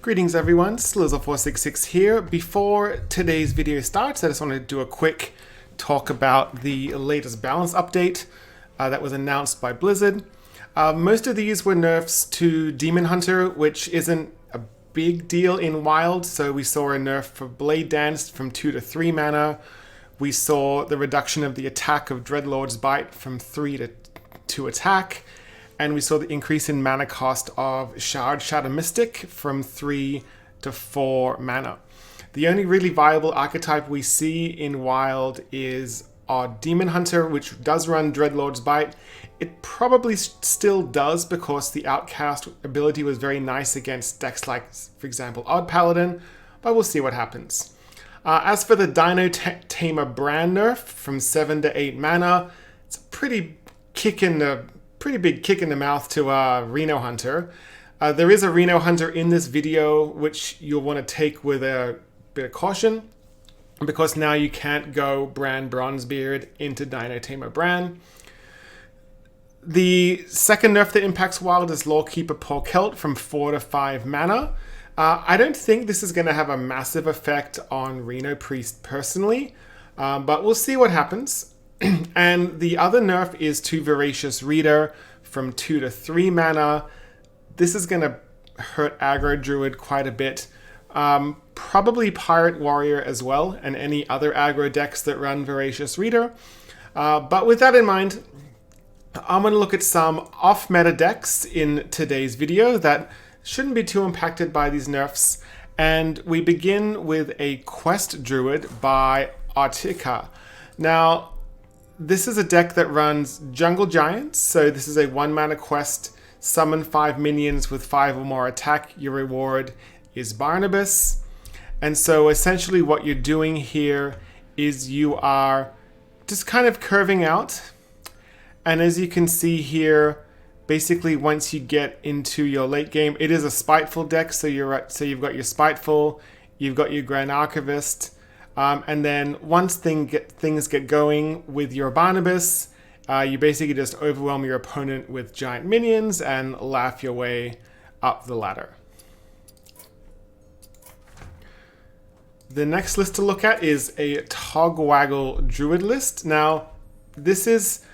Greetings everyone, Slizzle466 here. Before today's video starts, I just want to do a quick talk about the latest balance update that was announced by Blizzard. Most of these were nerfs to Demon Hunter, which isn't a big deal in Wild. So we saw a nerf for Blade Dance from 2 to 3 mana. We saw the reduction of the attack of Dreadlord's Bite from 3 to 2 attack. And we saw the increase in mana cost of Shard Shadow Mystic from 3 to 4 mana. The only really viable archetype we see in Wild is our Demon Hunter, which does run Dreadlord's Bite. It probably still does because the Outcast ability was very nice against decks like, for example, Odd Paladin, but we'll see what happens. As for the Dino Tamer Brand nerf from 7 to 8 mana, it's a pretty big kick in the mouth to Reno Hunter. There is a Reno Hunter in this video, which you'll want to take with a bit of caution, because now you can't go Bran Bronzebeard into Dino Tamer Bran. The second nerf that impacts Wild is Lawkeeper Porkelt from 4 to 5 mana. I don't think this is going to have a massive effect on Reno Priest personally, but we'll see what happens. And the other nerf is to Voracious Reader from 2 to 3 mana. This is going to hurt aggro Druid quite a bit. Probably Pirate Warrior as well, and any other aggro decks that run Voracious Reader. But with that in mind, I'm going to look at some off-meta decks in today's video that shouldn't be too impacted by these nerfs. And we begin with a Quest Druid by Artika. Now, this is a deck that runs Jungle Giants, so this is a 1 mana quest. Summon 5 minions with 5 or more attack. Your reward is Barnabas. And so essentially what you're doing here is you are just kind of curving out. And as you can see here, basically once you get into your late game, it is a Spiteful deck. So you've got your Spiteful, you've got your Grand Archivist. And then once things get going with your Barnabas, you basically just overwhelm your opponent with giant minions and laugh your way up the ladder. The next list to look at is a Togwaggle Druid list. Now, this is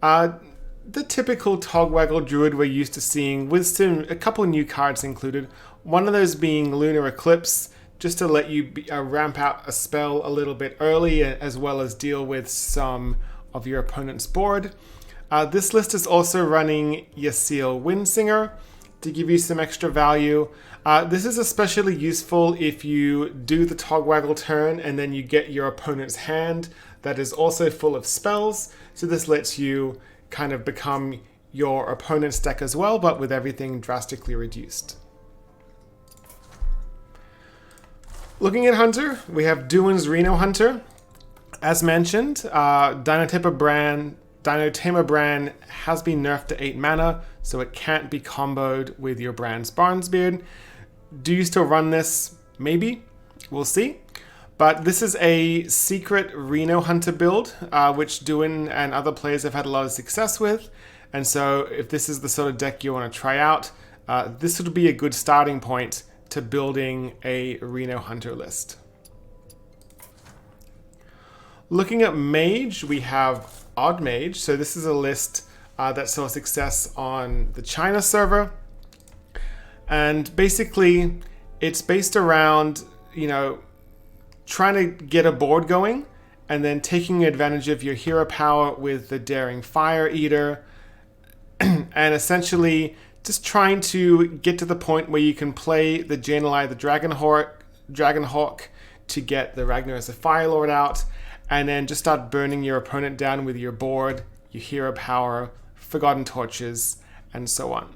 the typical Togwaggle Druid we're used to seeing, with a couple new cards included. One of those being Lunar Eclipse, just to let you ramp out a spell a little bit early, as well as deal with some of your opponent's board. This list is also running Yasiel Windsinger to give you some extra value. This is especially useful if you do the Togwaggle turn and then you get your opponent's hand that is also full of spells. So this lets you kind of become your opponent's deck as well, but with everything drastically reduced. Looking at Hunter, we have Duin's Reno Hunter. As mentioned, Dino Tamer Bran has been nerfed to 8 mana, so it can't be comboed with your Bran's Barnsbeard. Do you still run this? Maybe. We'll see. But this is a secret Reno Hunter build, which Duin and other players have had a lot of success with. And so if this is the sort of deck you want to try out, this would be a good starting point to building a Reno Hunter list. Looking at Mage, we have Odd Mage. So this is a list that saw success on the China server. And basically, it's based around, trying to get a board going and then taking advantage of your hero power with the Daring Fire Eater, and essentially just trying to get to the point where you can play the Jan'alai the Dragonhawk to get the Ragnaros the Firelord out, and then just start burning your opponent down with your board, your hero power, Forgotten Torches, and so on.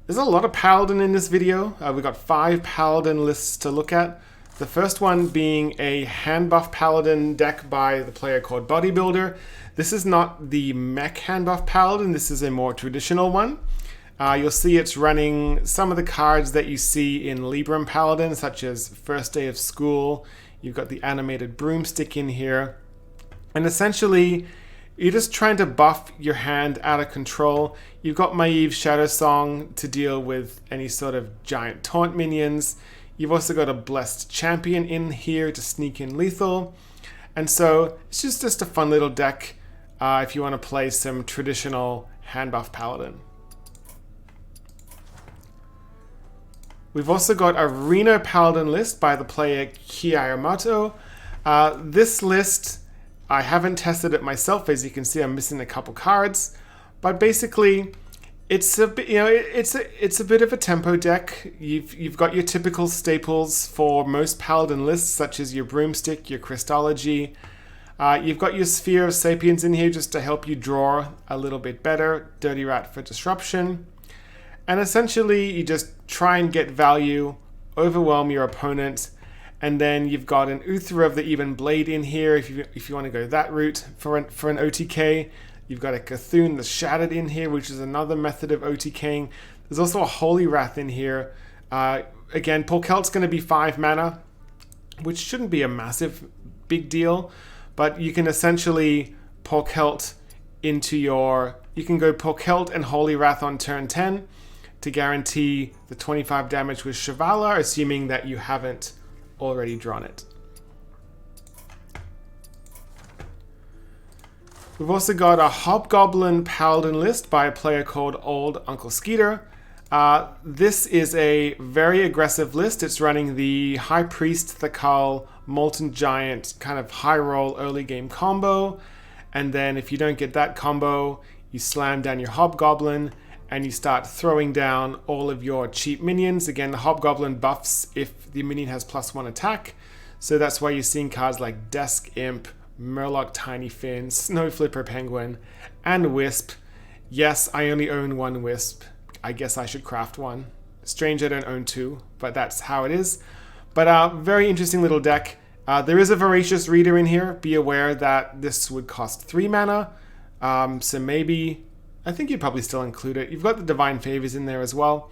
There's a lot of Paladin in this video. We've got 5 Paladin lists to look at. The first one being a hand buff Paladin deck by the player called Bodybuilder. This is not the mech hand buff Paladin, this is a more traditional one. You'll see it's running some of the cards that you see in Libram Paladin, such as First Day of School. You've got the animated broomstick in here. And essentially, You're just trying to buff your hand out of control. You've got Maeve's Shadow Song to deal with any sort of giant taunt minions. You've also got a Blessed Champion in here to sneak in lethal. And so it's just a fun little deck if you want to play some traditional hand buff Paladin. We've also got a Reno Paladin list by the player Kiyamoto. This list, I haven't tested it myself. As you can see, I'm missing a couple cards, but basically, it's a bit, it's a bit of a tempo deck. You've got your typical staples for most Paladin lists, such as your Broomstick, your Christology. You've got your Sphere of Sapiens in here just to help you draw a little bit better. Dirty Rat for disruption. And essentially, you just try and get value, overwhelm your opponent, and then you've got an Uther of the Even Blade in here if you want to go that route for an OTK. You've got a Cthulhu the Shattered in here, which is another method of OTKing. There's also a Holy Wrath in here. Again, Porkelt's going to be 5 mana, which shouldn't be a massive big deal, but you can essentially Porkelt into your... You can go Porkelt and Holy Wrath on turn 10 to guarantee the 25 damage with Shivala, assuming that you haven't already drawn it. We've also got a Hobgoblin Paladin list by a player called Old Uncle Skeeter. This is a very aggressive list. It's running the High Priest, Thakal, Molten Giant kind of high roll early game combo. And then if you don't get that combo, you slam down your Hobgoblin and you start throwing down all of your cheap minions. Again, the Hobgoblin buffs if the minion has +1 attack. So that's why you're seeing cards like Desk Imp, Murloc Tiny Fin, Snow Flipper Penguin, and Wisp. Yes, I only own 1 Wisp. I guess I should craft one. Strange I don't own 2, but that's how it is. But very interesting little deck. There is a Voracious Reader in here. Be aware that this would cost 3 mana. So maybe... I think you'd probably still include it. You've got the Divine Favors in there as well.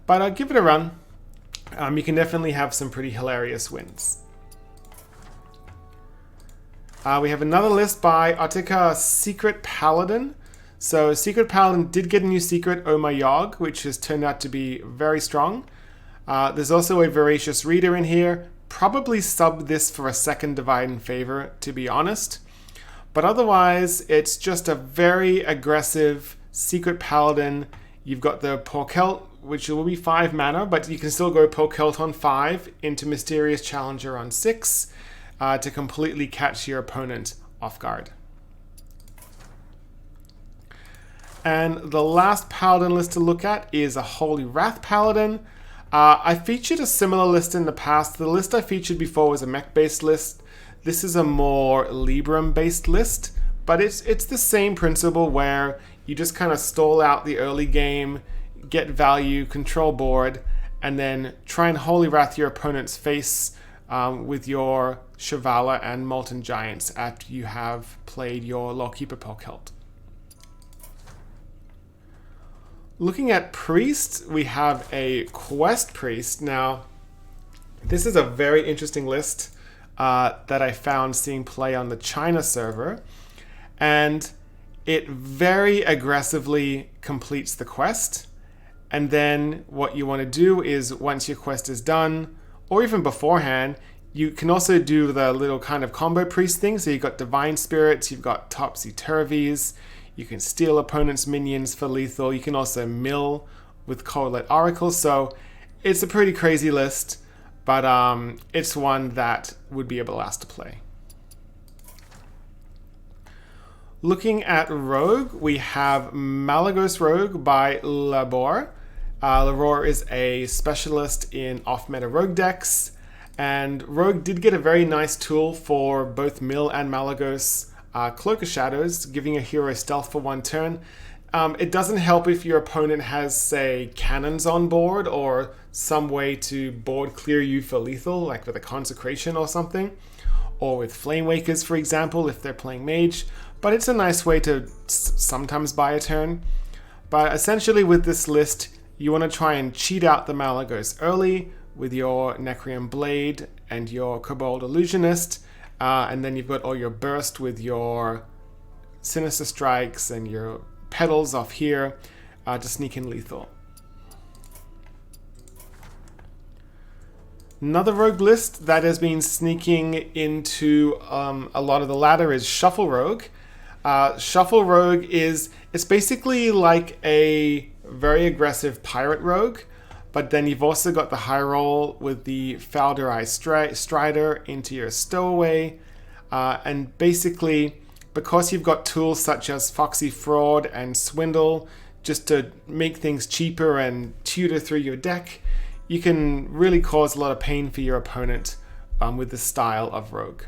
But give it a run. You can definitely have some pretty hilarious wins. We have another list by Artika, Secret Paladin. So Secret Paladin did get a new secret, Oh My Yogg, which has turned out to be very strong. There's also a Voracious Reader in here. Probably sub this for a second Divine Favor, to be honest. But otherwise, it's just a very aggressive Secret Paladin. You've got the Porkelt, which will be 5 mana, but you can still go Porkelt on 5 into Mysterious Challenger on 6 to completely catch your opponent off guard. And the last Paladin list to look at is a Holy Wrath Paladin. I featured a similar list in the past. The list I featured before was a mech-based list. This is a more Libram-based list, but it's the same principle where you just kind of stall out the early game, get value, control board, and then try and Holy Wrath your opponent's face with your Shivala and Molten Giants after you have played your Lawkeeper Porkelt. Looking at Priest, we have a Quest Priest. Now, this is a very interesting list that I found seeing play on the China server, and it very aggressively completes the quest. And then what you want to do is, once your quest is done, or even beforehand, you can also do the little kind of combo priest thing. So you've got Divine Spirits, you've got Topsy-Turvies, you can steal opponents' minions for lethal, you can also mill with Correlate Oracle. So it's a pretty crazy list. But it's one that would be a blast to play. Looking at Rogue, we have Malygos Rogue by Labor. Labor is a specialist in off-meta Rogue decks, and Rogue did get a very nice tool for both Mill and Malygos, Cloak of Shadows, giving a hero stealth for 1 turn. It doesn't help if your opponent has, say, cannons on board or some way to board clear you for lethal, like with a Consecration or something, or with Flame Wakers, for example, if they're playing Mage. But it's a nice way to sometimes buy a turn. But essentially with this list, you want to try and cheat out the Malygos early with your Necrium Blade and your Kobold Illusionist, and then you've got all your burst with your Sinister Strikes and your Petals off here to sneak in lethal. Another rogue list that has been sneaking into a lot of the ladder is Shuffle Rogue. Shuffle Rogue it's basically like a very aggressive pirate rogue, but then you've also got the high roll with the Foulder-Eye Strider into your stowaway, and basically because you've got tools such as Foxy Fraud and Swindle just to make things cheaper and tutor through your deck, you can really cause a lot of pain for your opponent with this style of rogue.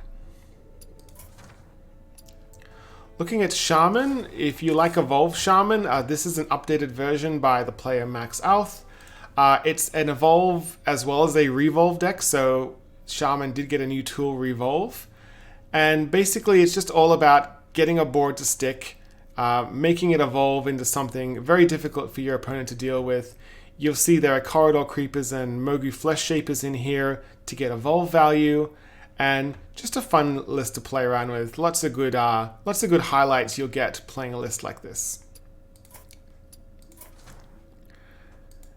Looking at Shaman, if you like Evolve Shaman, this is an updated version by the player Max Alth. It's an Evolve as well as a Revolve deck, so Shaman did get a new tool, Revolve. And basically it's just all about getting a board to stick, making it evolve into something very difficult for your opponent to deal with. You'll see there are Corridor Creepers and Mogu Flesh Shapers in here to get evolve value, and just a fun list to play around with. Lots of good highlights you'll get playing a list like this.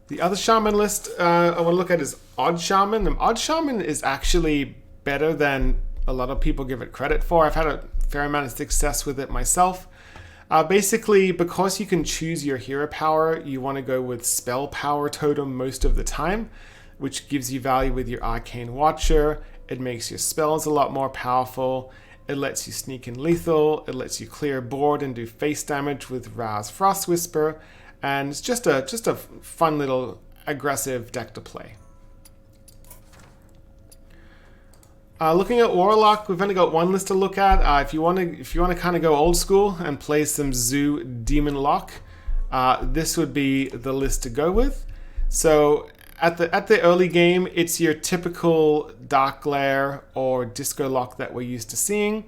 The other Shaman list I want to look at is Odd Shaman. And Odd Shaman is actually better than a lot of people give it credit for. I've had a fair amount of success with it myself. Basically, because you can choose your hero power, you want to go with spell power totem most of the time, which gives you value with your Arcane Watcher. It makes your spells a lot more powerful. It lets you sneak in lethal. It lets you clear board and do face damage with Ra's Frost Whisper. And it's just a fun little aggressive deck to play. Looking at Warlock, we've only got one list to look at. If you want to kind of go old school and play some Zoo Demon Lock, this would be the list to go with. So at the early game, it's your typical Dark Glare or Disco Lock that we're used to seeing,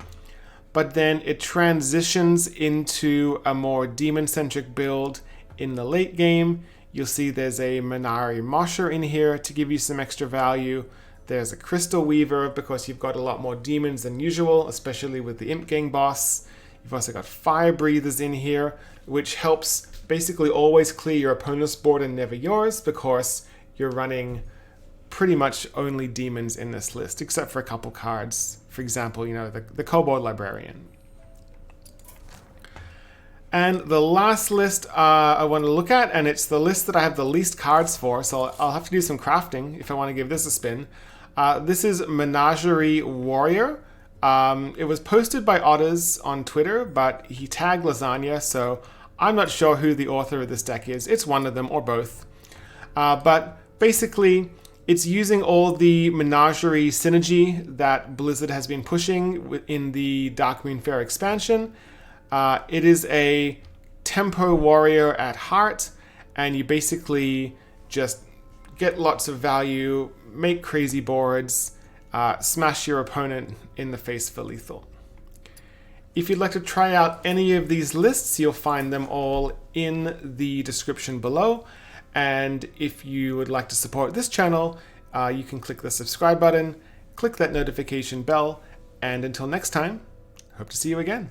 but then it transitions into a more demon-centric build in the late game. You'll see there's a Menagerie Warrior in here to give you some extra value. There's a Crystal Weaver because you've got a lot more demons than usual, especially with the Imp Gang boss. You've also got Fire Breathers in here, which helps basically always clear your opponent's board and never yours, because you're running pretty much only demons in this list, except for a couple cards. For example, the Kobold Librarian. And the last list I want to look at, and it's the list that I have the least cards for, so I'll have to do some crafting if I want to give this a spin. This is Menagerie Warrior. It was posted by Otters on Twitter, but he tagged Lasagna, so I'm not sure who the author of this deck is. It's one of them, or both. But basically, it's using all the Menagerie synergy that Blizzard has been pushing in the Darkmoon Faire expansion. It is a tempo warrior at heart, and you basically just get lots of value, make crazy boards, smash your opponent in the face for lethal. If you'd like to try out any of these lists, you'll find them all in the description below. And if you would like to support this channel, you can click the subscribe button, click that notification bell, and until next time, hope to see you again.